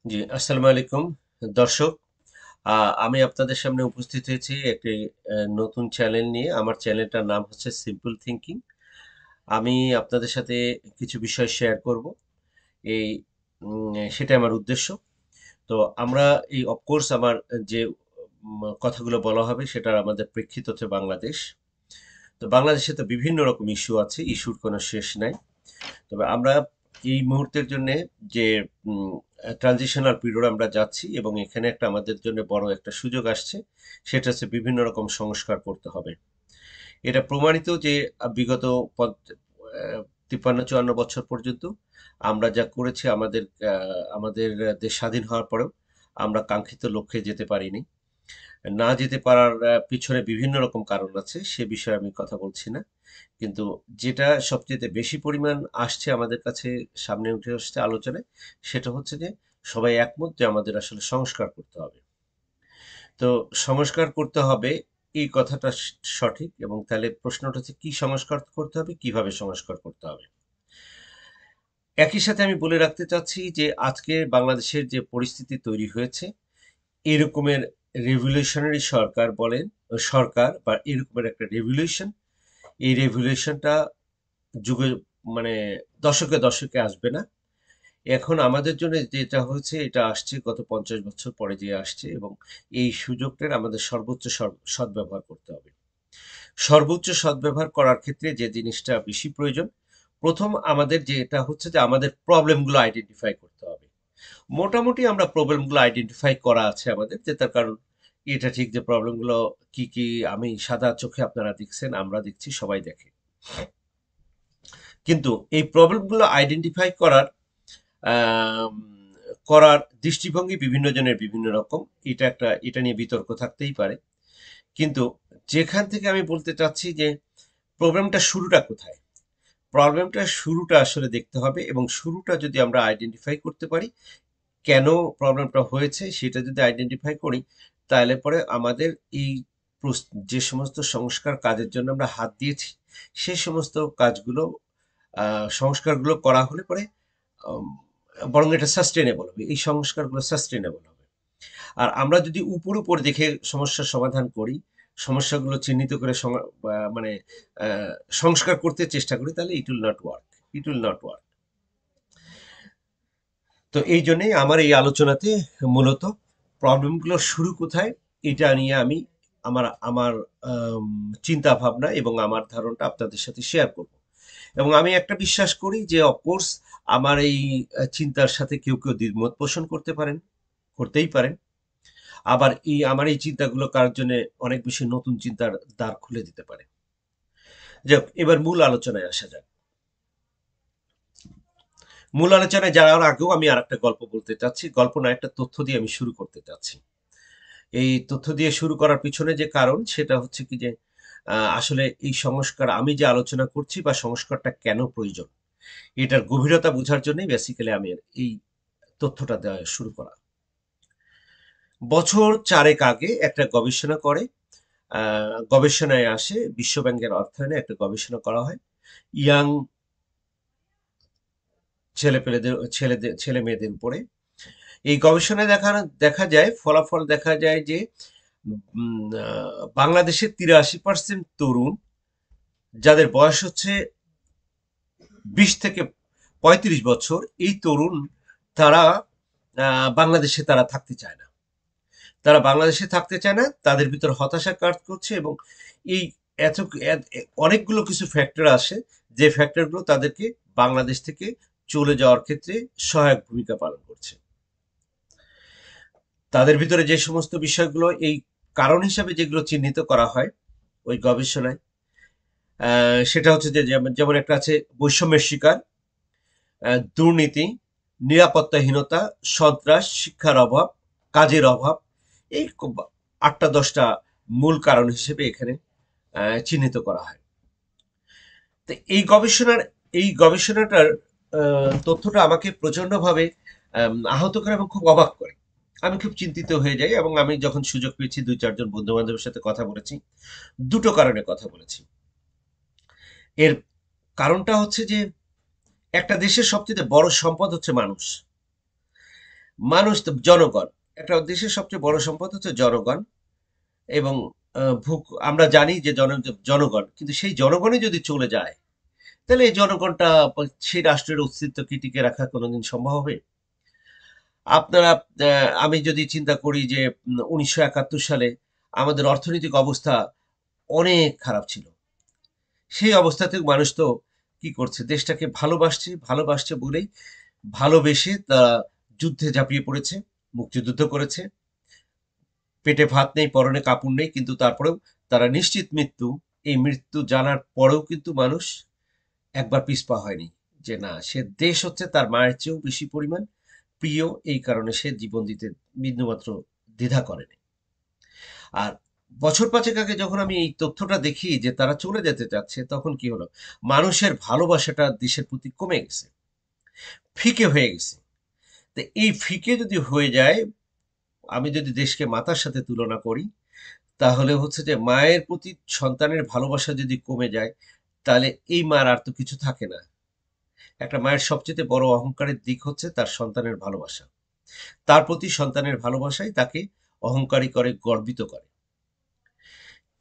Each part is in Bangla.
জি, আসসালামু আলাইকুম দর্শক। আমি আপনাদের সামনে উপস্থিত হয়েছি একটি নতুন চ্যানেল নিয়ে। আমার চ্যানেলটার নাম হচ্ছে সিম্পল থিংকিং। আমি আপনাদের সাথে কিছু বিষয় শেয়ার করব। এই সেটাই আমার উদ্দেশ্য। তো আমরা অফকোর্স আমার যে কথাগুলো বলা হবে সেটার আমাদের প্রেক্ষিত হচ্ছে বাংলাদেশ। তো বাংলাদেশে তো বিভিন্ন রকম ইস্যু আছে, ইস্যুর কোনো শেষ নাই। তবে আমরা এই মুহূর্তের জন্য যে ট্রানজিশনাল পিরিয়ড আমরা যাচ্ছি এবং এখানে একটা আমাদের জন্য বড় একটা সুযোগ আসছে, সেটা হচ্ছে বিভিন্ন রকম সংস্কার করতে হবে। এটা প্রমাণিত যে বিগত 53-54 বছর পর্যন্ত আমরা যা করেছি আমাদের দেশ স্বাধীন হওয়ার পরেও আমরা কাঙ্ক্ষিত লক্ষ্যে যেতে পারিনি। না যেতে পারার পিছনে বিভিন্ন রকম কারণ আছে, সে বিষয়ে আমি কথা বলছি না। কিন্তু যেটা সবচেয়ে বেশি পরিমাণ আসছে আমাদের কাছে, সামনে উঠে আসছে আলোচনায়, সেটা হচ্ছে যে সবাই একমত যে আমাদের আসলে সংস্কার করতে হবে। তো সংস্কার করতে হবে, এই কথাটা সঠিক। এবং তাহলে প্রশ্নটা হচ্ছে কি সংস্কার করতে হবে, কিভাবে সংস্কার করতে হবে। একই সাথে আমি বলে রাখতে চাচ্ছি যে আজকে বাংলাদেশের যে পরিস্থিতি তৈরি হয়েছে, এরকমের রেভলিউশনারি সরকার বলেন, সরকার বা এরকমের একটা রেভলিউশন, এই রেভলিউশনটা যুগে মানে দশকে দশকে আসবে না। এখন আমাদের জন্য যেটা হয়েছে, এটা আসছে গত 50 বছর পরে যে আসছে, এবং এই সুযোগটার আমাদের সর্বোচ্চ সদ্ব্যবহার করতে হবে। সর্বোচ্চ সদ্ব্যবহার করার ক্ষেত্রে যে জিনিসটা বেশি প্রয়োজন, প্রথম আমাদের যেটা হচ্ছে যে আমাদের প্রবলেমগুলো আইডেন্টিফাই করতে হবে। মোটামুটি আমরা প্রবলেমগুলো আইডেন্টিফাই করা আছে আমাদের, যে তার কারণ এটা ঠিক যে প্রবলেমগুলো কি কি আমি সাদা চোখে আপনারা দেখছেন, আমরা দেখছি, সবাই দেখে। কিন্তু এই প্রবলেমগুলো আইডেন্টিফাই আম, করার দৃষ্টিভঙ্গি বিভিন্ন জনের বিভিন্ন রকম। এটা নিয়ে বিতর্ক থাকতেই পারে। কিন্তু যেখান থেকে আমি বলতে চাচ্ছি যে প্রবলেমটা শুরুটা কোথায়, প্রবলেমটা শুরুটা আসলে দেখতে হবে। এবং শুরুটা যদি আমরা আইডেন্টিফাই করতে পারি, কেন প্রবলেমটা হয়েছে সেটা যদি আইডেন্টিফাই করি, তাহলে পরে আমাদের এই যে সমস্ত সংস্কার কাজের জন্য আমরা হাত দিয়েছি, সেই সমস্ত কাজগুলো সংস্কারগুলো করা হলে পরে আম, বরং এটা সাস্টেনেবল হবে, এই সংস্কারগুলো সাস্টেনেবল হবে। আর আমরা যদি উপর উপর দেখে সমস্যার সমাধান করি, সমস্যাগুলো চিহ্নিত করে মানে আহ, সংস্কার করতে চেষ্টা করি, তাহলে it will not work. It will not work. তো এই জন্যেই আমার এই আলোচনাতে মূলত প্রবলেমগুলো শুরু কোথায়, এটা নিয়ে আমি আমার আমার আম, চিন্তা ভাবনা এবং আমার ধারণাটা আপনাদের সাথে শেয়ার করব। এবং আমি একটা বিশ্বাস করি যে অফকোর্স আমার এই চিন্তার সাথে কেউ কেউ দ্বিমত পোষণ করতে পারেন, করতেই পারেন। আবার আমার এই চিন্তাগুলো কারোর জন্য অনেক বেশি নতুন চিন্তার দ্বার খুলে দিতে পারে। যাক, এবার মূল আলোচনায় আসা যাক। মূল আলোচনায় যাওয়ার আগেও আমি আর একটা গল্প বলতে চাচ্ছি, গল্প না, একটা তথ্য দিয়ে আমি শুরু করতে চাচ্ছি। এই তথ্য দিয়ে শুরু করার পিছনে যে কারণ, সেটা হচ্ছে কি যে আসলে এই সংস্কার আমি যে আলোচনা করছি বা সংস্কারটা কেন প্রয়োজন, এটার গভীরতা বোঝার জন্যই বেসিক্যালি আমি এই তথ্যটা দেওয়া শুরু করা। বছর চারেক আগে একটা গবেষণা করে, গবেষণায় আসে, বিশ্বব্যাংকের অর্থায়নে একটা গবেষণা করা হয় ইয়াং ছেলে মেয়েদের উপরে। এই গবেষণায় দেখা যায়, ফলাফল দেখা যায় যে বাংলাদেশের 83% তরুণ, যাদের বয়স হচ্ছে 20 থেকে 35 বছর, এই তরুণ, তারা বাংলাদেশে তারা থাকতে চায় না। তারা বাংলাদেশে থাকতে চায় না, তাদের ভিতর হতাশা কাজ করছে। এবং এই এত অনেকগুলো কিছু ফ্যাক্টর আসে, যে ফ্যাক্টরগুলো তাদেরকে বাংলাদেশ থেকে চলে যাওয়ার ক্ষেত্রে সহায়ক ভূমিকা পালন করছে। তাদের ভিতরে যে সমস্ত বিষয়গুলো এই কারণ হিসাবে যেগুলো চিহ্নিত করা হয় ওই গবেষণায়, সেটা হচ্ছে যে যেমন যেমন একটা আছে বৈষম্যের শিকার, দুর্নীতি, নিরাপত্তাহীনতা, সন্ত্রাস, শিক্ষার অভাব, কাজের অভাব। এই 8টা 10টা মূল কারণ হিসেবে এখানে চিহ্নিত করা হয়। তো এই গবেষণাটার তথ্যটা আমাকে প্রচন্ডভাবে আহত করে এবং খুব অবাক করে। আমি খুব চিন্তিত হয়ে যাই, এবং আমি যখন সুযোগ পেয়েছি 2-4 জন বন্ধু বান্ধবের সাথে কথা বলেছি, দুটো কারণে কথা বলেছি। এর কারণটা হচ্ছে যে একটা দেশের সবচেয়ে বড় সম্পদ হচ্ছে মানুষ। মানুষ তো জনগণ, একটা দেশের সবচেয়ে বড় সম্পদ হচ্ছে জনগণ। এবং আমরা জানি যে জনগণ, কিন্তু সেই জনগণই যদি চলে যায়, তাহলে এই জনগণটা সেই রাষ্ট্রের অস্তিত্ব কি টিকে রাখা কোনোদিন সম্ভব হবে? আপনারা আমি যদি চিন্তা করি যে 1971 সালে আমাদের অর্থনৈতিক অবস্থা অনেক খারাপ ছিল। সেই অবস্থাতে মানুষ তো কি করছে? দেশটাকে ভালোবাসছে, ভালোবাসছে বলেই ভালোবেসে তারা যুদ্ধে ঝাঁপিয়ে পড়েছে, মুক্তিযুদ্ধ করেছে। পেটে ভাত নেই, পরনে কাপড় নেই, কিন্তু তারপরেও তারা নিশ্চিত মৃত্যু, এই মৃত্যু জানার পরেও কিন্তু মানুষ একবার পিছপা হয়নি। যে না, সে দেশ হচ্ছে তার মায়ের চেয়েও বেশি পরিমাণ প্রিয়, এই কারণে সে জীবন দিতে বিন্দুমাত্র দ্বিধা করেনি। আর বছর পাঁচেক আগে যখন আমি এই তথ্যটা দেখি যে তারা চলে যেতে চাচ্ছে, তখন কি হলো? মানুষের ভালোবাসাটা দেশের প্রতি কমে গেছে, ফিকে হয়ে গেছে। তো এই ফিকে যদি হয়ে যায়, আমি যদি দেশকে মাতার সাথে তুলনা করি, তাহলে হচ্ছে যে মায়ের প্রতি সন্তানের ভালোবাসা যদি কমে যায়, তাহলে এই মার আর তো কিছু থাকে না। একটা মায়ের সবচেয়ে বড় অহংকারের দিক হচ্ছে তার সন্তানের ভালোবাসা। তার প্রতি সন্তানের ভালোবাসাই তাকে অহংকারী করে, গর্বিত করে।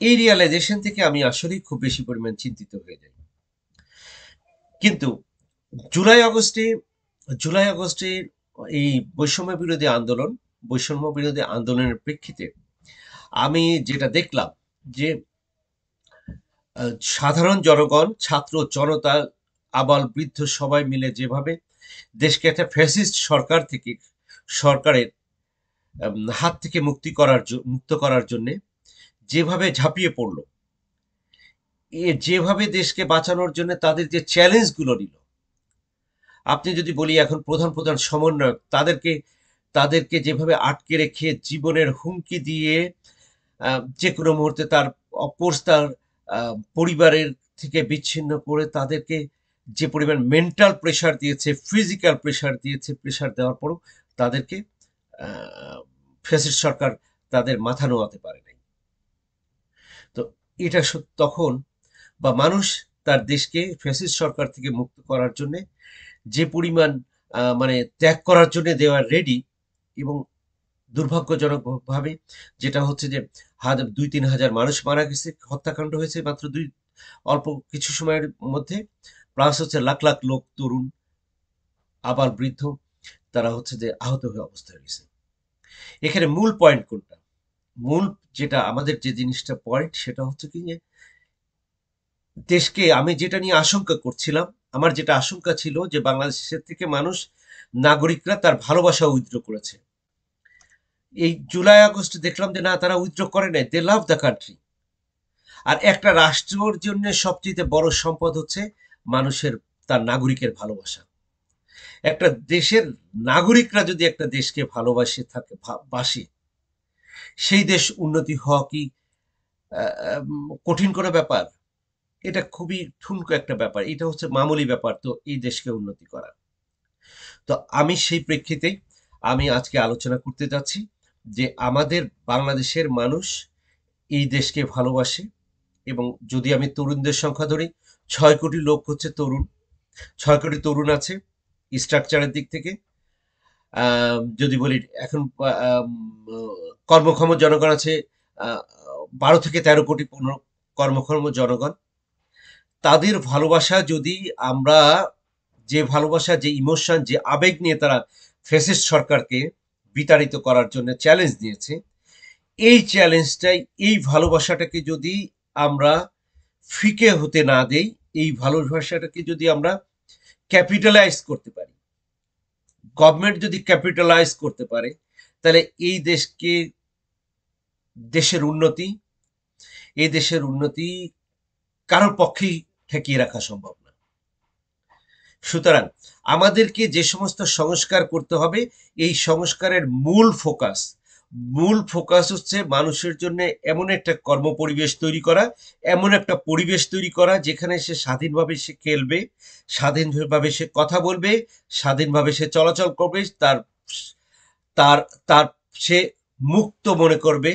এই রিয়ালাইজেশন থেকে আমি আসলেই খুব বেশি পরিমাণ চিন্তিত হয়ে যাই। কিন্তু জুলাই আগস্টে জুলাই আগস্টের এই বৈষম্য বিরোধী আন্দোলন, বৈষম্য বিরোধী আন্দোলনের প্রেক্ষিতে আমি যেটা দেখলাম যে সাধারণ জনগণ, ছাত্র জনতা, আবাল বৃদ্ধ সবাই মিলে যেভাবে দেশকে একটা ফ্যাসিস্ট সরকারের হাত থেকে মুক্ত করার জন্য যেভাবে ঝাঁপিয়ে পড়লো, যেভাবে দেশকে বাঁচানোর জন্য তাদের যে চ্যালেঞ্জগুলো নিল, আপনি যদি বলি এখন প্রধান প্রধান সমন্বয়ক, তাদেরকে যেভাবে আটকে রেখে জীবনের হুমকি দিয়ে যে কোনো মুহূর্তে তার পরিবারের থেকে বিচ্ছিন্ন করে তাদেরকে যে পরিমাণ মেন্টাল প্রেশার দিয়েছে, ফিজিক্যাল প্রেশার দিয়েছে, প্রেশার দেওয়ার পরও তাদেরকে ফ্যাসিস্ট সরকার তাদের মাথা নোয়াতে পারে নাই। তো এটা তখন বা মানুষ তার দেশকে ফ্যাসিস্ট সরকার থেকে মুক্ত করার জন্য যে পরিমাণ মানে ত্যাগ করার জন্য দেওয়ার রেডি, এবং দুর্ভাগ্যজনকভাবে যেটা হচ্ছে যে 2-3 হাজার মানুষ মারা গেছে, হত্যাকাণ্ড হয়েছে মাত্র অল্প কিছু সময়ের মধ্যে। প্লাস হচ্ছে লাখ লাখ লোক, তরুণ আবার বৃদ্ধ, তারা হচ্ছে যে আহত হয়ে অবস্থা হয়ে গেছে। এখানে মূল পয়েন্ট কোনটা? মূল যেটা আমাদের যে জিনিসটা পয়েন্ট, সেটা হচ্ছে কি যে দেশকে আমি যেটা নিয়ে আশঙ্কা করছিলাম, আমার যেটা আশঙ্কা ছিল যে বাংলাদেশের থেকে নাগরিকরা তার ভালোবাসা উইথড্র করেছে। এই জুলাই আগস্ট দেখলাম যে না, তারা উইথড্র করে নাই, দে লাভ দ্য কান্ট্রি। আর একটা রাষ্ট্রের জন্য সবচেয়ে বড় সম্পদ হচ্ছে মানুষের, তার নাগরিকের ভালোবাসা। একটা দেশের নাগরিকরা যদি একটা দেশকে ভালোবাসে থাকে, বাসে, সেই দেশ উন্নতি হওয়া কি কঠিন কোনো ব্যাপার? এটা খুবই ঠুনকো একটা ব্যাপার, এটা হচ্ছে মামুলি ব্যাপার তো এই দেশকে উন্নতি করা। তো আমি সেই প্রেক্ষিতেই আমি আজকে আলোচনা করতে যাচ্ছি যে আমাদের বাংলাদেশের মানুষ এই দেশকে ভালোবাসে। এবং যদি আমি তরুণদের সংখ্যা ধরি, 6 কোটি লোক হচ্ছে তরুণ, 6 কোটি তরুণ আছে স্ট্রাকচারের দিক থেকে। যদি বলি এখন কর্মক্ষম জনগণ আছে 12 থেকে 13 কোটি কর্মক্ষম জনগণ। তাদের ভালোবাসা যদি আমরা, যে ভালোবাসা, যে ইমোশন, যে আবেগ নিয়ে তারা ফ্যাসিস্ট সরকারকে বিতাড়িত করার জন্য চ্যালেঞ্জ দিয়েছে, এই চ্যালেঞ্জটাই, এই ভালোবাসাটাকে যদি আমরা ফিকে হতে না দেই, এই ভালোবাসাটাকে যদি আমরা ক্যাপিটালাইজ করতে পারি, গভর্নমেন্ট যদি ক্যাপিটালাইজ করতে পারে, তাহলে দেশের উন্নতি, এই দেশের উন্নতি কারোর পক্ষেই ঠেকিয়ে রাখা সম্ভব না। সুতরাং আমাদেরকে যে সমস্ত সংস্কার করতে হবে, এই সংস্কারের মূল ফোকাস হচ্ছে মানুষের জন্য এমন একটা কর্মপরিবেশ তৈরি করা, এমন একটা পরিবেশ তৈরি করা যেখানে সে স্বাধীনভাবে সে খেলবে, স্বাধীনভাবে সে কথা বলবে, স্বাধীনভাবে সে চলাচল করবে, তার তার তার সে মুক্ত মনে করবে।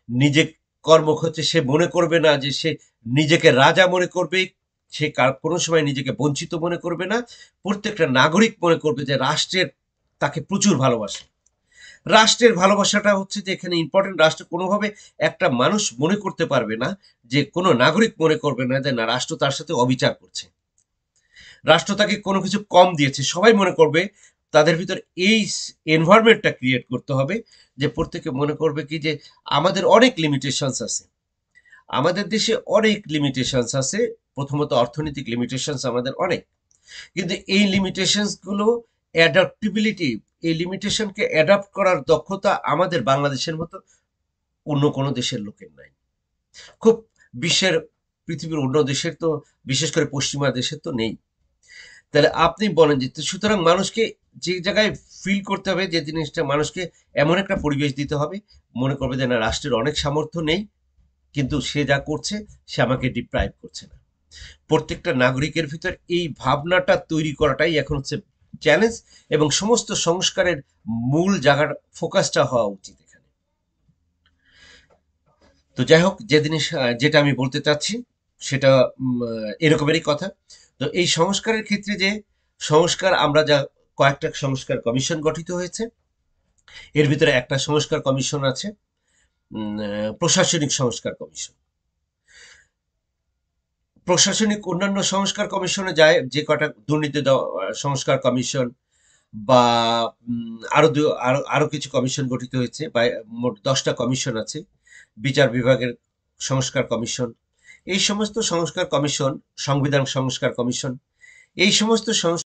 নিজে কর্মক্ষেত্রে সে মনে করবে না যে সে নিজেকে রাজা মনে করবে, সে কোনো সময় নিজেকে বঞ্চিত মনে করবে না। প্রত্যেকটা নাগরিক মনে করবে যে রাষ্ট্রের তাকে প্রচুর ভালোবাসে। রাষ্ট্রের ভালোবাসাটা হচ্ছে যে এখানে ইম্পর্টেন্ট। রাষ্ট্র কোনোভাবে একটা মানুষ মনে করতে পারবে না, যে কোনো নাগরিক মনে করবে না যে না, রাষ্ট্র তার সাথে অবিচার করছে, রাষ্ট্র তাকে কোনো কিছু কম দিয়েছে। সবাই মনে করবে, তাদের ভিতর এই এনভায়রনমেন্টটা ক্রিয়েট করতে হবে যে প্রত্যেকে মনে করবে কি যে আমাদের অনেক লিমিটেশনস আছে, আমাদের দেশে অনেক লিমিটেশনস আছে। প্রথমত অর্থনৈতিক লিমিটেশনস আমাদের অনেক, কিন্তু এই লিমিটেশনস গুলো অ্যাডাপ্টিবিলিটি, এই লিমিটেশনকে অ্যাডাপ্ট করার দক্ষতা আমাদের বাংলাদেশের মতো অন্য কোনো দেশের লোকের নাই। খুব বিশ্বের, পৃথিবীর অন্য দেশের তো, বিশেষ করে পশ্চিমা দেশের তো নেই। তাহলে আপনি বলেন যে সুতরাং মানুষকে যে জায়গায় ফিল করতে হবে, যে জিনিসটা মানুষকে এমন একটা পরিবেশ দিতে হবে, মনে করবে যে না, রাষ্ট্রের অনেক সামর্থ্য নেই, কিন্তু সে যা করছে সে আমাকে ডিপ্রাইভ করছে না। প্রত্যেকটা নাগরিকের ভিতর এই ভাবনাটা তৈরি করাটাই এখন হচ্ছে চ্যালেঞ্জ, এবং সমস্ত সংস্কারের মূল জায়গার ফোকাসটা হওয়া উচিত এখানে। তো যাই হোক, যে জিনিস যেটা আমি বলতে চাচ্ছি সেটা এরকমেরই কথা। তো এই সংস্কারের ক্ষেত্রে যে সংস্কার, আমরা যা কয়েকটা সংস্কার কমিশন গঠিত হয়েছে, এর ভিতরে একটা সংস্কার কমিশন আছে প্রশাসনিক সংস্কার কমিশন। প্রশাসনিক অন্যান্য সংস্কার কমিশনে যায় যে কটা দুর্নীতি সংস্কার কমিশন, বা আরো কিছু কমিশন গঠিত হয়েছে, বা মোট 10টা কমিশন আছে, বিচার বিভাগের সংস্কার কমিশন, এই সমস্ত সংস্কার কমিশন, সংবিধান সংস্কার কমিশন, এই সমস্ত